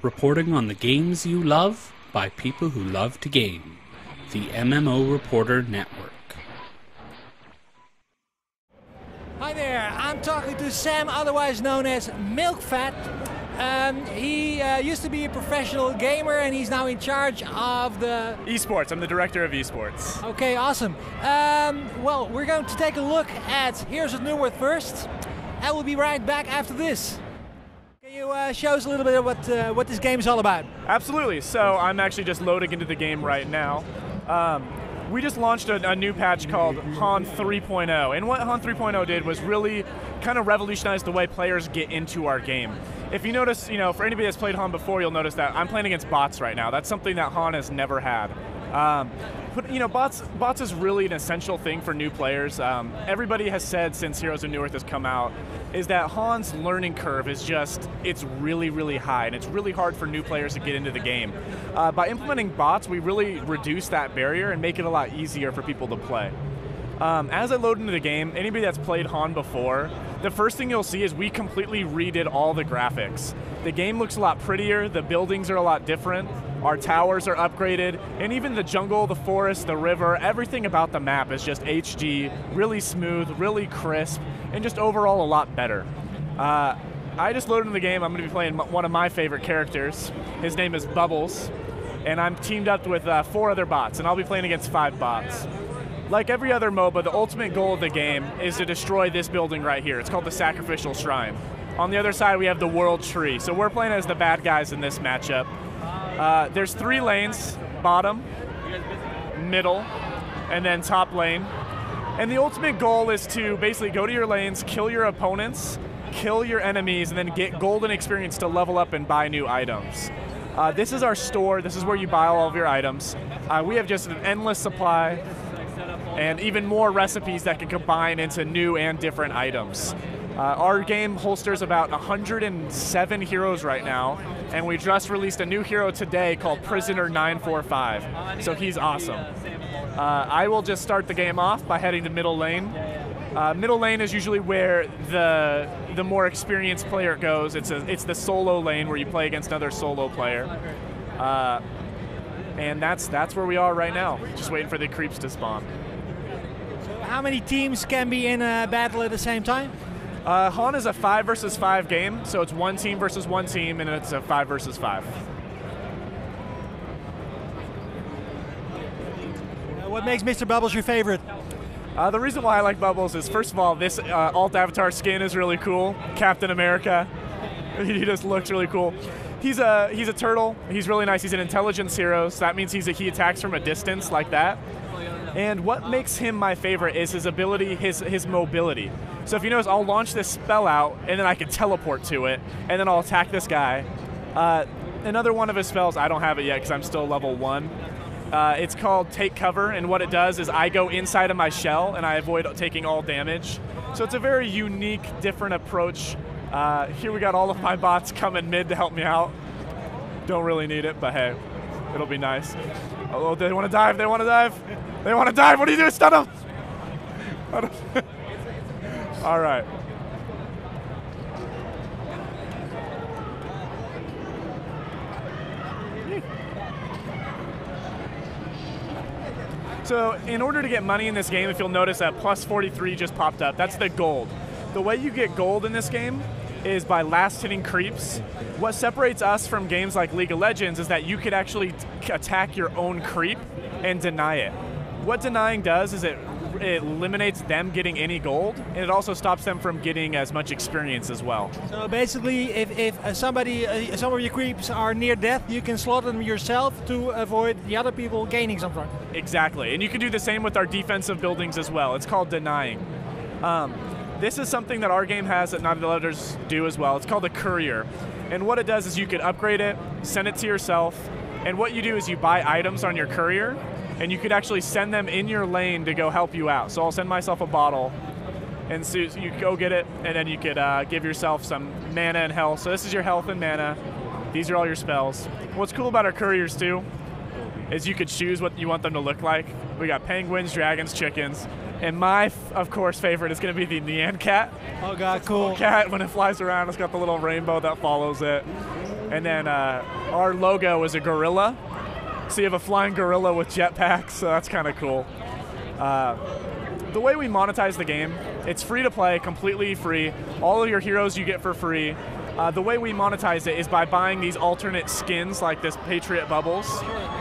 reporting on the games you love by people who love to game. The MMO Reporter Network. Hi there, I'm talking to Sam, otherwise known as Milkfat. He used to be a professional gamer and he's now in charge of the... Esports. I'm the director of esports. Okay, awesome. Well, we're going to take a look at Heroes of Newerth first. And we'll be right back after this. Can you show us a little bit of what this game is all about? Absolutely. So I'm actually just loading into the game right now. We just launched a new patch called Han 3.0, and what Han 3.0 did was really kind of revolutionize the way players get into our game. If you notice, for anybody that's played Han before, you'll notice that I'm playing against bots right now. That's something that Han has never had. Bots is really an essential thing for new players. Everybody has said since Heroes of Newerth has come out is that Han's learning curve is it's really, really high, and it's really hard for new players to get into the game. By implementing bots, we really reduce that barrier and make it a lot easier for people to play. As I load into the game, anybody that's played Han before, the first thing you'll see is we completely redid all the graphics. The game looks a lot prettier, the buildings are a lot different, our towers are upgraded, and even the jungle, the forest, the river, everything about the map is just HD, really smooth, really crisp, and just overall a lot better. I just loaded into the game. I'm going to be playing one of my favorite characters. His name is Bubbles, and I'm teamed up with 4 other bots, and I'll be playing against 5 bots. Like every other MOBA, the ultimate goal of the game is to destroy this building right here. It's called the Sacrificial Shrine. On the other side, we have the World Tree. So we're playing as the bad guys in this matchup. There's 3 lanes, bottom, middle, and then top lane. And the ultimate goal is to basically go to your lanes, kill your opponents, kill your enemies, and then get golden experience to level up and buy new items. This is our store. This is where you buy all of your items. We have just an endless supply and even more recipes that can combine into new and different items. Our game holsters about 107 heroes right now, and we just released a new hero today called Prisoner 945, so he's awesome. I will just start the game off by heading to middle lane. Middle lane is usually where the more experienced player goes. It's the solo lane where you play against another solo player. And that's where we are right now, just waiting for the creeps to spawn. So how many teams can be in a battle at the same time? Han is a 5 versus 5 game, so it's 1 team versus 1 team, and it's a 5 versus 5. What makes Mr. Bubbles your favorite? The reason why I like Bubbles is, first of all, this alt avatar skin is really cool. Captain America. He just looks really cool. He's a turtle. He's really nice. He's an intelligence hero, so that means he attacks from a distance like that. And what makes him my favorite is his ability, his mobility. So if you notice, I'll launch this spell out, and then I can teleport to it, and then I'll attack this guy. Another one of his spells, I don't have it yet because I'm still level 1. It's called Take Cover, and what it does is I go inside of my shell, and I avoid taking all damage. So it's a very unique, different approach. Here we got all of my bots coming mid to help me out. Don't really need it, but hey, it'll be nice. Oh, they want to dive, they want to dive. They want to dive, what are you doing, stun them? All right. So in order to get money in this game, if you'll notice that plus 43 just popped up, that's the gold. The way you get gold in this game is by last hitting creeps. What separates us from games like League of Legends is that you could actually attack your own creep and deny it. What denying does is it eliminates them getting any gold, and it also stops them from getting as much experience as well. So basically, if some of your creeps are near death, you can slaughter them yourself to avoid the other people gaining something. Exactly, and you can do the same with our defensive buildings as well. It's called denying. This is something that our game has that not others do as well. It's called a courier, and what it does is you can upgrade it, send it to yourself, and what you do is you buy items on your courier, and you could actually send them in your lane to go help you out. So I'll send myself a bottle, and so you go get it, and then you could give yourself some mana and health. So this is your health and mana. These are all your spells. What's cool about our couriers too is you could choose what you want them to look like. We got penguins, dragons, chickens. And my, of course, favorite is going to be the Nyan cat. Oh god, cool. Cat, when it flies around, it's got the little rainbow that follows it. And then our logo is a gorilla. So you have a flying gorilla with jetpacks, so that's kind of cool. The way we monetize the game, it's free to play, completely free. All of your heroes you get for free. The way we monetize it is by buying these alternate skins like this Patriot Bubbles,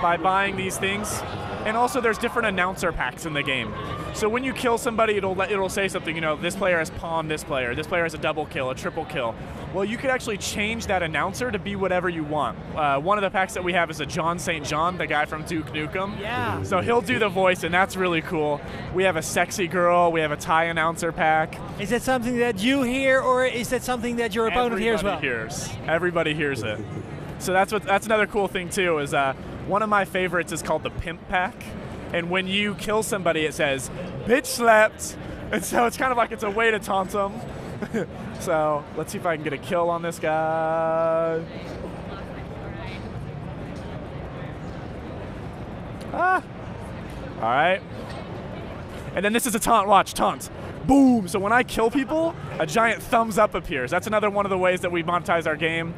by buying these things. And also there's different announcer packs in the game. So when you kill somebody, it'll say something, you know, this player has pawned this player has a double kill, a triple kill. Well, you could actually change that announcer to be whatever you want. One of the packs that we have is a John St. John, the guy from Duke Nukem. Yeah. So he'll do the voice, and that's really cool. We have a sexy girl, we have a Thai announcer pack. Is that something that you hear, or is that something that your opponent hears well? Everybody hears it. So that's another cool thing too, is one of my favorites is called the Pimp Pack. And when you kill somebody, it says, "Bitch slapped." And so it's kind of like it's a way to taunt them. So let's see if I can get a kill on this guy. All right. And then this is a taunt. Watch, taunt. Boom. So when I kill people, a giant thumbs up appears. That's another one of the ways that we monetize our game.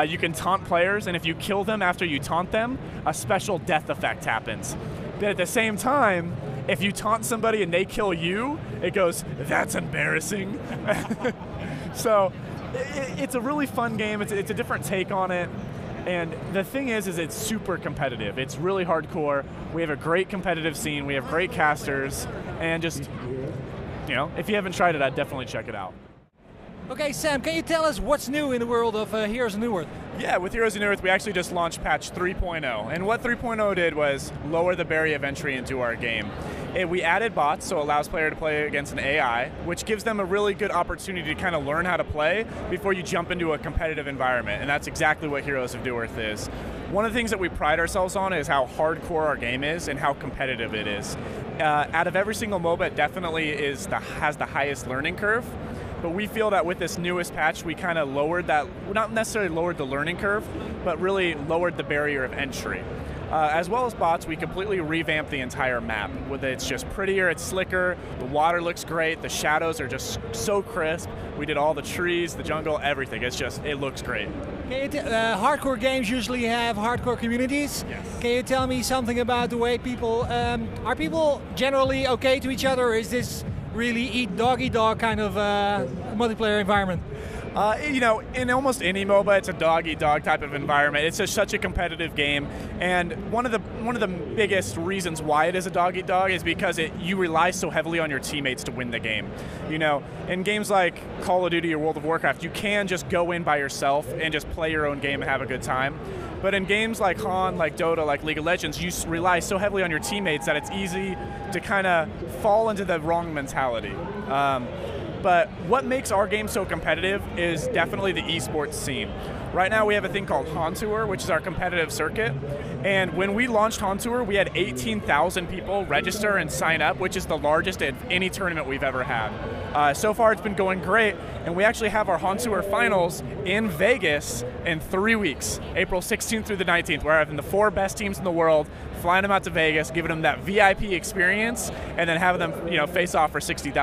You can taunt players, and if you kill them after you taunt them, a special death effect happens. But at the same time, if you taunt somebody and they kill you, it goes, "That's embarrassing." So it's a really fun game. It's a different take on it. And the thing is it's super competitive. It's really hardcore. We have a great competitive scene. We have great casters. And just, you know, if you haven't tried it, I'd definitely check it out. Okay, Sam, can you tell us what's new in the world of Heroes of Newerth? Yeah, with Heroes of Newerth, we actually just launched patch 3.0. And what 3.0 did was lower the barrier of entry into our game. We added bots, so it allows player to play against an AI, which gives them a really good opportunity to kind of learn how to play before you jump into a competitive environment. And that's exactly what Heroes of Newerth is. One of the things that we pride ourselves on is how hardcore our game is and how competitive it is. Out of every single MOBA, it definitely has the highest learning curve. But we feel that with this newest patch, we kind of lowered that, not necessarily lowered the learning curve, but really lowered the barrier of entry. As well as bots, we completely revamped the entire map. It's just prettier, it's slicker, the water looks great, the shadows are just so crisp. We did all the trees, the jungle, everything. It looks great. Hardcore games usually have hardcore communities. Yes. Can you tell me something about the way people, are people generally okay to each other, or is this really eat dog kind of multiplayer environment? You know, in almost any MOBA, it's a dog-eat-dog type of environment. It's just such a competitive game, and one of the biggest reasons why it is a dog-eat-dog is because you rely so heavily on your teammates to win the game. You know, in games like Call of Duty or World of Warcraft, you can just go in by yourself and just play your own game and have a good time. But in games like Han, like Dota, like League of Legends, you rely so heavily on your teammates that it's easy to kind of fall into the wrong mentality. But what makes our game so competitive is definitely the esports scene. Right now we have a thing called Han Tour, which is our competitive circuit. And when we launched Han Tour, we had 18,000 people register and sign up, which is the largest at any tournament we've ever had. So far it's been going great, and we actually have our Han Tour finals in Vegas in 3 weeks, April 16th through the 19th. We're having the 4 best teams in the world, flying them out to Vegas, giving them that VIP experience, and then having them, you know, face off for $60,000.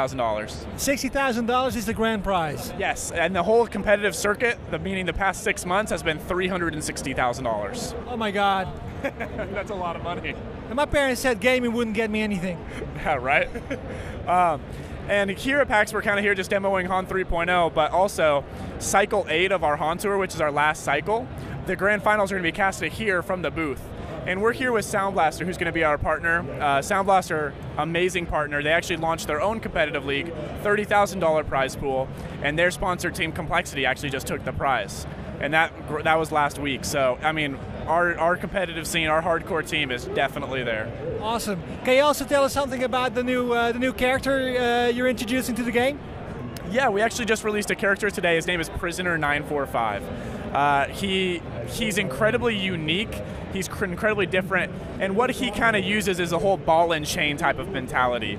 $60,000 is the grand prize. Yes, and the whole competitive circuit, meaning the past 6 months, has been $360,000. Oh my God. That's a lot of money. And my parents said gaming wouldn't get me anything. Yeah, right? And here at PAX, we're kind of here just demoing Han 3.0, but also Cycle 8 of our Han Tour, which is our last cycle. The grand finals are going to be casted here from the booth. And we're here with Sound Blaster, who's going to be our partner. Sound Blaster, amazing partner. They actually launched their own competitive league, $30,000 prize pool, and their sponsor, Team Complexity, actually just took the prize. And that was last week. So, I mean, our competitive scene, our hardcore team is definitely there. Awesome. Can you also tell us something about the new character you're introducing to the game? Yeah, we actually just released a character today. His name is Prisoner 945. He's incredibly unique. He's incredibly different, and what he kind of uses is a whole ball and chain type of mentality.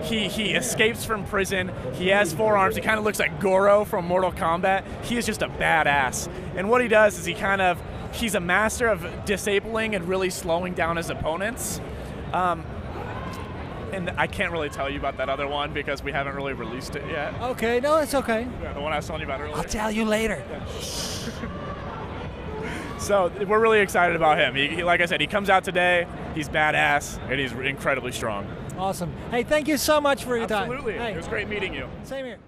He escapes from prison. He has 4 arms. He kind of looks like Goro from Mortal Kombat. He is just a badass. And what he does is he's a master of disabling and really slowing down his opponents. And I can't really tell you about that other one because we haven't really released it yet. Okay, no, it's okay. Yeah, the one I was telling you about earlier. I'll tell you later. So we're really excited about him. He, like I said, he comes out today. He's badass, and he's incredibly strong. Awesome. Hey, thank you so much for your time. Absolutely. Hey. It was great meeting you. Same here.